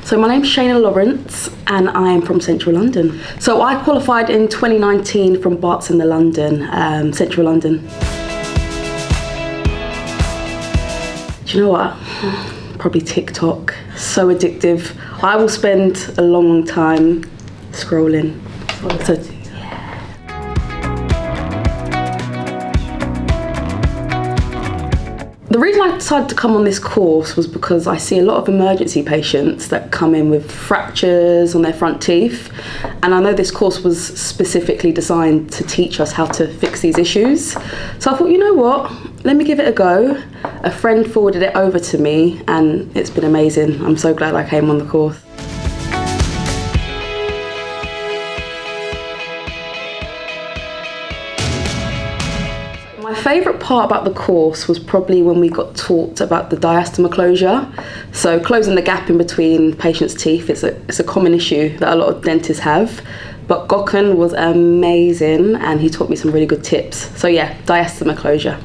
So my name's Shaina Lawrence and I am from Central London. So I qualified in 2019 from Barts in the London, Central London. Do you know what? Probably TikTok. So addictive. I will spend a long time scrolling. So, the reason I decided to come on this course was because I see a lot of emergency patients that come in with fractures on their front teeth, and I know this course was specifically designed to teach us how to fix these issues. So I thought, you know what, let me give it a go. A friend forwarded it over to me and it's been amazing. I'm so glad I came on the course. My favourite part about the course was probably when we got taught about the diastema closure. So closing the gap in between patients' teeth, it's a common issue that a lot of dentists have. But Gokhan was amazing and he taught me some really good tips. So yeah, diastema closure.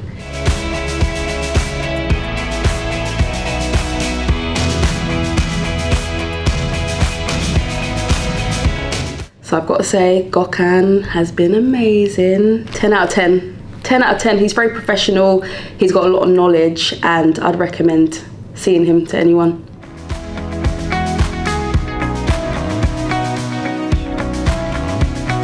So I've got to say, Gokhan has been amazing. 10 out of 10. 10 out of 10, he's very professional, he's got a lot of knowledge, and I'd recommend seeing him to anyone.